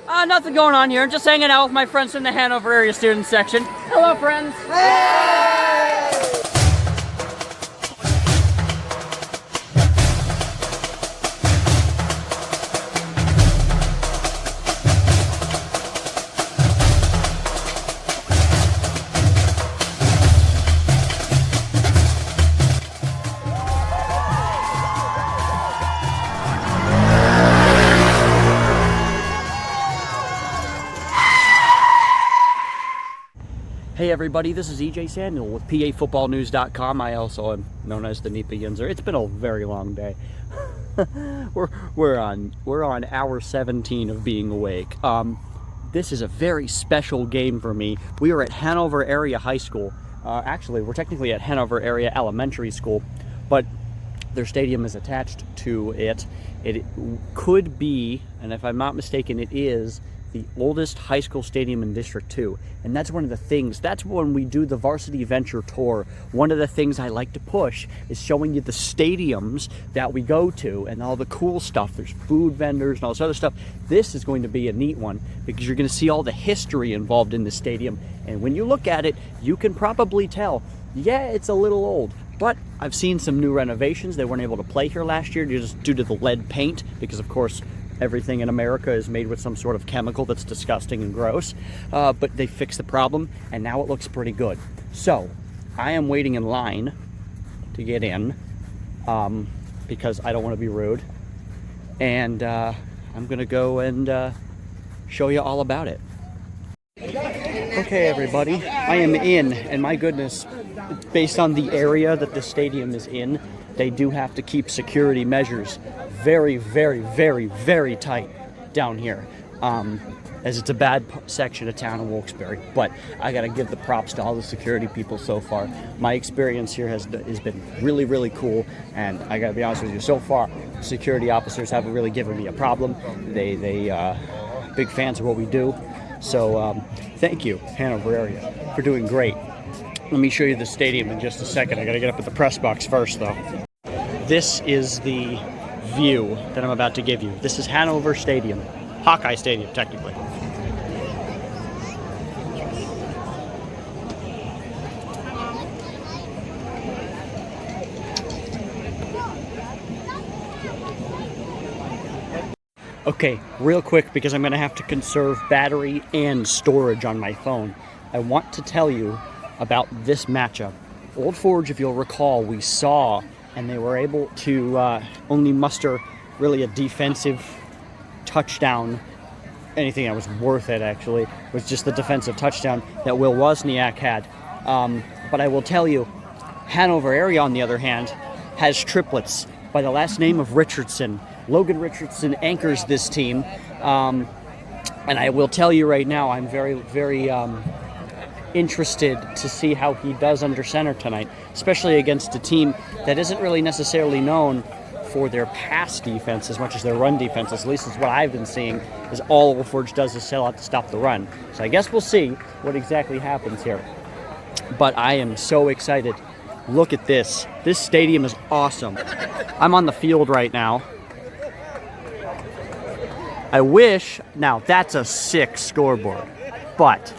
Nothing going on here. Just hanging out with my friends from the Hanover area student section. Hello, friends. Hey everybody, this is EJ Samuel with PAFootballNews.com. I also am known as the Nipa Yinzer. It's been a very long day. we're on hour 17 of being awake. This is a very special game for me. We are at Hanover Area High School. Actually, we're technically at Hanover Area Elementary School, but their stadium is attached to it. It could be, and if I'm not mistaken, it is the oldest high school stadium in District 2. And that's one of the things, that's when we do the Varsity Venture Tour. One of the things I like to push is showing you the stadiums that we go to and all the cool stuff. There's food vendors and all this other stuff. This is going to be a neat one because you're going to see all the history involved in the stadium. And when you look at it, you can probably tell, yeah, it's a little old. But I've seen some new renovations. They weren't able to play here last year just due to the lead paint because, of course, everything in America is made with some sort of chemical that's disgusting and gross, but they fixed the problem and now it looks pretty good. So I am waiting in line to get in because I don't want to be rude, and I'm gonna go and show you all about it. Okay everybody, I am in, and my goodness, based on the area that the stadium is in, they do have to keep security measures very, very, very, very tight down here, as it's a bad section of town in Wilkes-Barre. But I gotta give the props to all the security people so far. My experience here has been really, really cool, and I gotta be honest with you, so far security officers haven't really given me a problem. They big fans of what we do. So thank you, Hanover area, for doing great. Let me show you the stadium in just a second. I gotta get up at the press box first though. This is the view that I'm about to give you. This is Hanover Stadium, Hawkeye Stadium technically. Okay, real quick because I'm gonna have to conserve battery and storage on my phone. I want to tell you about this matchup. Old Forge, if you'll recall, we saw, and they were able to only muster really a defensive touchdown. Anything that was worth it, actually, was just the defensive touchdown that Will Wozniak had. But I will tell you, Hanover area, on the other hand, has triplets by the last name of Richardson. Logan Richardson anchors this team. And I will tell you right now, I'm very, very interested to see how he does under center tonight, especially against a team that isn't really necessarily known for their pass defense as much as their run defense. At least is what I've been seeing, is all Old Forge does is sell out to stop the run. So I guess we'll see what exactly happens here. But I am so excited. Look at this. This stadium is awesome. I'm on the field right now. I wish, now that's a sick scoreboard, but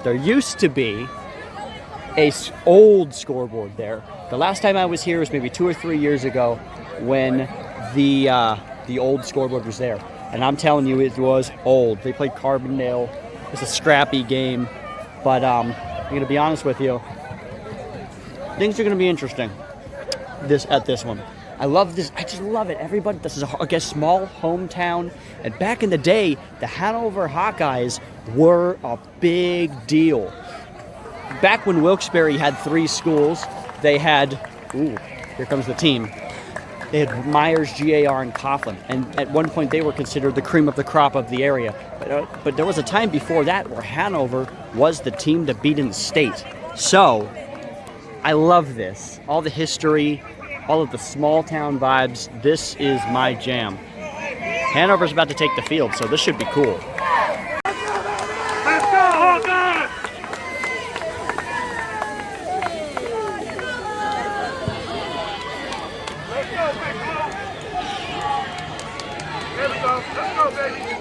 there used to be a old scoreboard there. The last time I was here was maybe 2 or 3 years ago when the old scoreboard was there. And I'm telling you, it was old. They played Carbondale. It was a scrappy game. But I'm going to be honest with you, things are going to be interesting at this one. I love this. I just love it. Everybody, this is a small hometown. And back in the day, the Hanover Hawkeyes were a big deal. Back when Wilkes-Barre had 3 schools, they had, ooh, here comes the team. They had Myers, GAR, and Coughlin. And at one point, they were considered the cream of the crop of the area. But there was a time before that where Hanover was the team to beat in the state. So, I love this. All the history, all of the small town vibes. This is my jam. Hanover's about to take the field, so this should be cool. Let's go, Hawkeyes! Let's go, baby!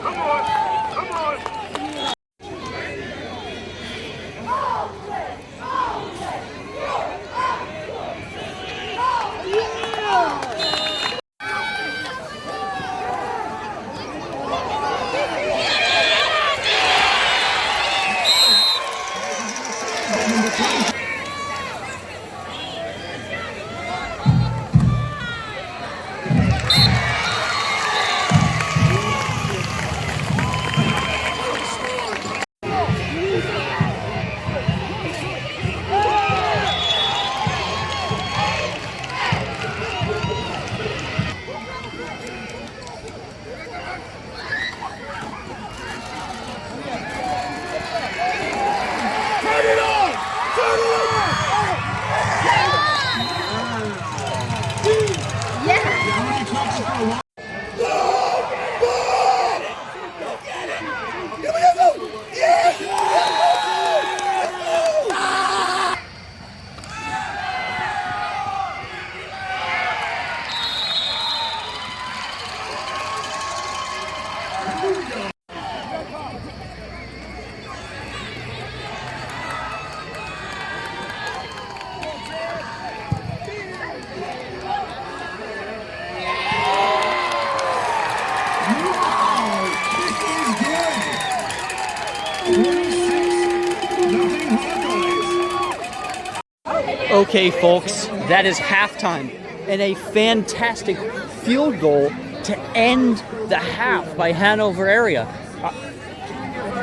Okay, folks, that is halftime, and a fantastic field goal to end the half by Hanover area.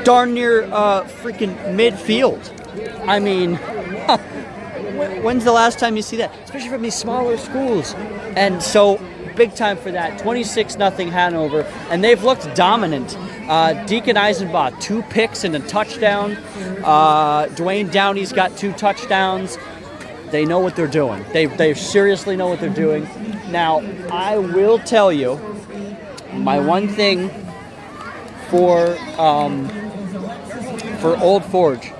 Darn near freaking midfield. I mean, when's the last time you see that? Especially from these smaller schools. And so, big time for that. 26-0 Hanover, and they've looked dominant. Deacon Eisenbach, 2 picks and a touchdown. Dwayne Downey's got 2 touchdowns. They know what they're doing. They seriously know what they're doing. Now, I will tell you, my one thing for Old Forge,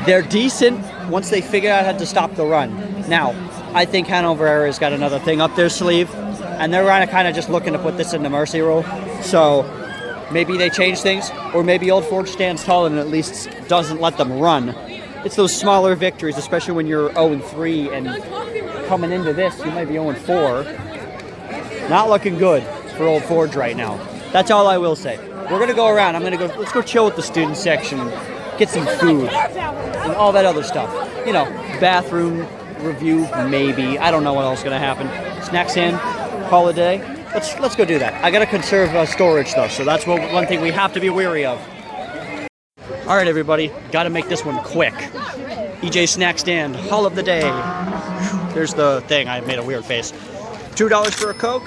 they're decent once they figure out how to stop the run. Now, I think Hanover area's got another thing up their sleeve, and they're kind of just looking to put this in the mercy rule. So maybe they change things, or maybe Old Forge stands tall and at least doesn't let them run. It's those smaller victories, especially when you're 0-3 and coming into this, you might be 0-4. Not looking good for Old Forge right now. That's all I will say. We're gonna go around. Let's go chill with the student section, get some food, and all that other stuff. You know, bathroom review, maybe. I don't know what else is gonna happen. Snacks in, call it a day. Let's go do that. I gotta conserve storage though, so that's one thing we have to be wary of. All right, everybody, got to make this one quick. EJ Snack Stand, haul of the day. There's the thing. I made a weird face. $2 for a Coke,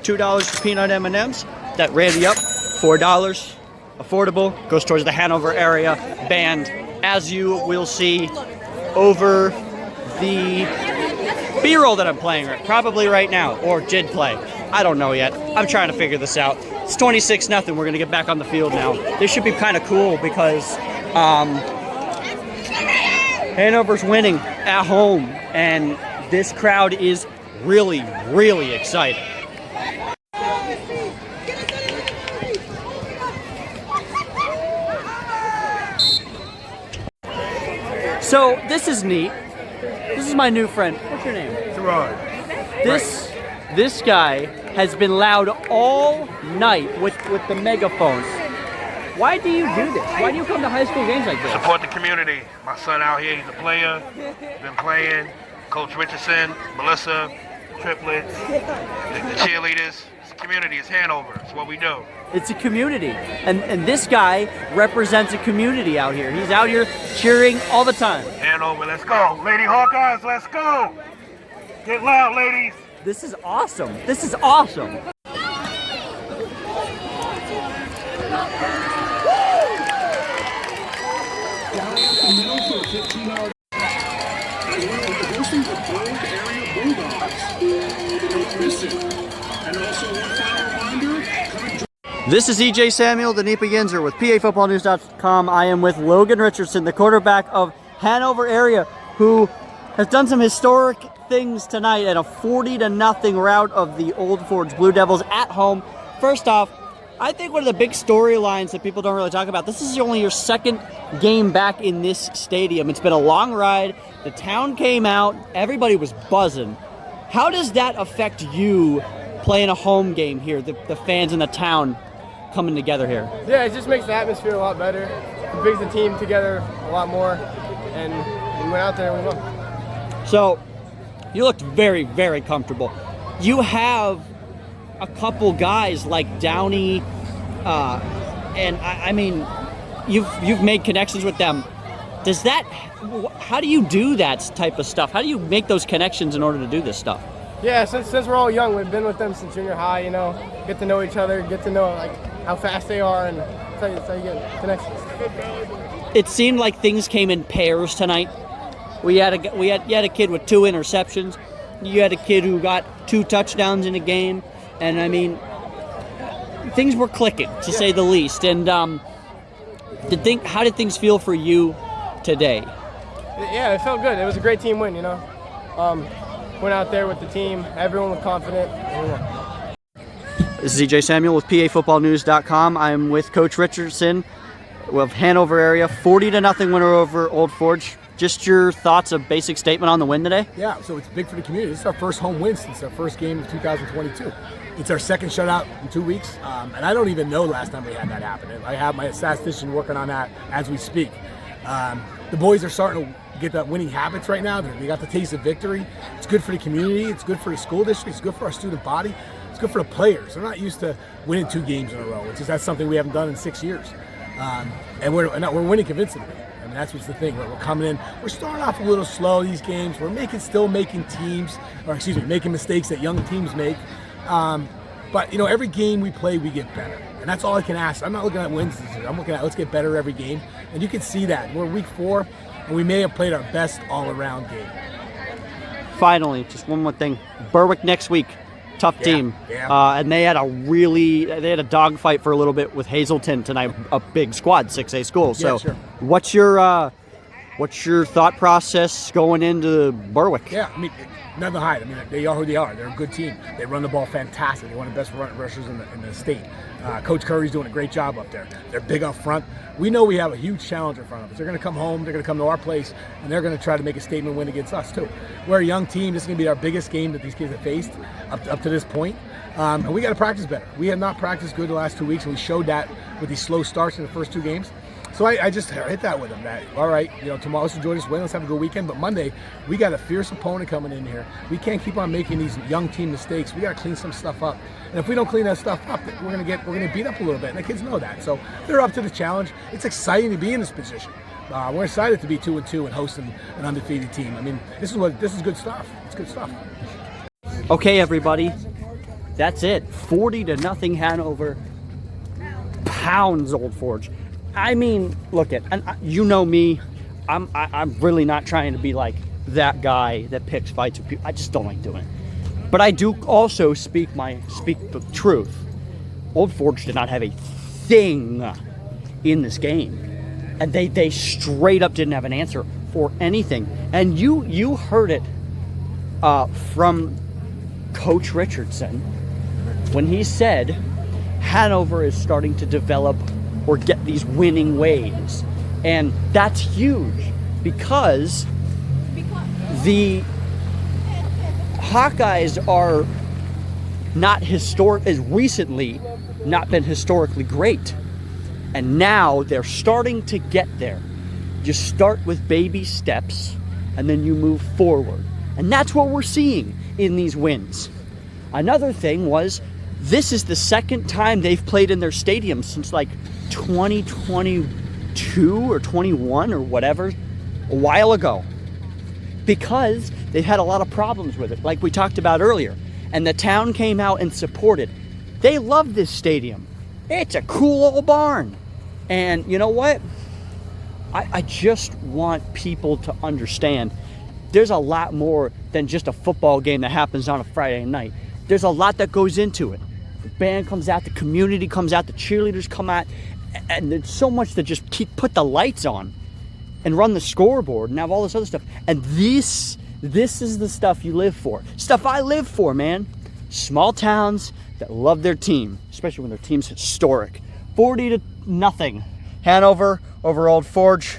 $2 for peanut M&Ms. That ran me up. $4, affordable. Goes towards the Hanover area band. As you will see over the B-roll that I'm playing, probably right now, or did play. I don't know yet. I'm trying to figure this out. It's 26-0. We're going to get back on the field now. This should be kind of cool because Hanover's winning at home, and this crowd is really, really excited. So this is neat. This is my new friend. What's your name? Gerard. This guy has been loud all night with the megaphone. Why do you do this? Why do you come to high school games like this? Support the community. My son out here, he's a player. Been playing. Coach Richardson, Melissa, triplets, the cheerleaders. It's a community. It's Hanover. It's what we do. It's a community. And this guy represents a community out here. He's out here cheering all the time. Hanover, let's go. Lady Hawkeyes, let's go. Get loud, ladies. This is awesome. This is awesome. This is EJ Samuel, the Nipa Yinzer with PAFootballNews.com. I am with Logan Richardson, the quarterback of Hanover area, who has done some historic things tonight at a 40-0 rout of the Old Forge Blue Devils at home. First off, I think one of the big storylines that people don't really talk about, this is only your second game back in this stadium. It's been a long ride. The town came out. Everybody was buzzing. How does that affect you playing a home game here, the fans in the town coming together here? Yeah, it just makes the atmosphere a lot better. It brings the team together a lot more, and we went out there and we won. So, you looked very, very comfortable. You have a couple guys like Downey, and I mean, you've made connections with them. How do you do that type of stuff? How do you make those connections in order to do this stuff? Yeah, since we're all young, we've been with them since junior high, you know, get to know each other, get to know like how fast they are, and that's how you get connections. It seemed like things came in pairs tonight. You had a kid with 2 interceptions. You had a kid who got 2 touchdowns in a game, and I mean, things were clicking to say the least. And how did things feel for you today? Yeah, it felt good. It was a great team win, you know. Went out there with the team. Everyone was confident. This is EJ Samuel with PAFootballNews.com. I'm with Coach Richardson of Hanover area. 40-0 winner over Old Forge. Just your thoughts, a basic statement on the win today? Yeah, so it's big for the community. This is our first home win since our first game of 2022. It's our second shutout in 2 weeks, and I don't even know last time we had that happen. I have my statistician working on that as we speak. The boys are starting to get that winning habits right now. They got the taste of victory. It's good for the community. It's good for the school district. It's good for our student body. It's good for the players. They're not used to winning 2 games in a row, which is that's something we haven't done in 6 years. And we're winning convincingly. I mean, that's what's the thing. We're coming in. We're starting off a little slow these games. We're still making making mistakes that young teams make. But every game we play, we get better, and that's all I can ask. I'm not looking at wins this year. I'm looking at let's get better every game, and you can see that we're week 4, and we may have played our best all-around game. Finally, just one more thing. Berwick next week. Tough team. Yeah. And they had a dogfight for a little bit with Hazleton tonight, a big squad, 6A school. So Yeah, sure. what's your thought process going into Berwick? Yeah, I mean, nothing to hide. I mean, they are who they are. They're a good team. They run the ball fantastic. They're one of the best rushers in the state. Coach Curry's doing a great job up there. They're big up front. We know we have a huge challenge in front of us. They're going to come home. They're going to come to our place, and they're going to try to make a statement win against us too. We're a young team. This is going to be our biggest game that these kids have faced up to this point. And we got to practice better. We have not practiced good the last 2 weeks, and we showed that with these slow starts in the first 2 games. So I just hit that with them. That all right, tomorrow let's enjoy this win. Let's have a good weekend. But Monday we got a fierce opponent coming in here. We can't keep on making these young team mistakes. We got to clean some stuff up. And if we don't clean that stuff up, we're gonna beat up a little bit. And the kids know that. So they're up to the challenge. It's exciting to be in this position. We're excited to be 2-2 and hosting an undefeated team. I mean, this is good stuff. It's good stuff. Okay, everybody, that's it. 40-0 Hanover pounds Old Forge. I mean, look and you know me. I'm really not trying to be like that guy that picks fights with people. I just don't like doing it. But I do also speak the truth. Old Forge did not have a thing in this game, and they straight up didn't have an answer for anything. And you heard it from Coach Richardson when he said Hanover is starting to develop or get these winning ways. And that's huge because the Hawkeyes are recently not been historically great. And now they're starting to get there. You start with baby steps and then you move forward. And that's what we're seeing in these wins. Another thing was, this is the second time they've played in their stadium since like 2022 or 21 or whatever, a while ago, because they've had a lot of problems with it, like we talked about earlier. And the town came out and supported. They love this stadium. It's a cool old barn. And you know what? I just want people to understand there's a lot more than just a football game that happens on a Friday night. There's a lot that goes into it. The band comes out, the community comes out, the cheerleaders come out, and there's so much that just put the lights on and run the scoreboard and have all this other stuff. And this is the stuff you live for. Stuff I live for, man. Small towns that love their team, especially when their team's historic. 40-0 Hanover over Old Forge.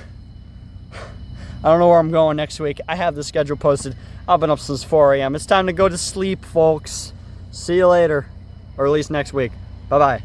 I don't know where I'm going next week. I have the schedule posted. I've been up since 4 a.m. It's time to go to sleep, folks. See you later, or at least next week. Bye-bye.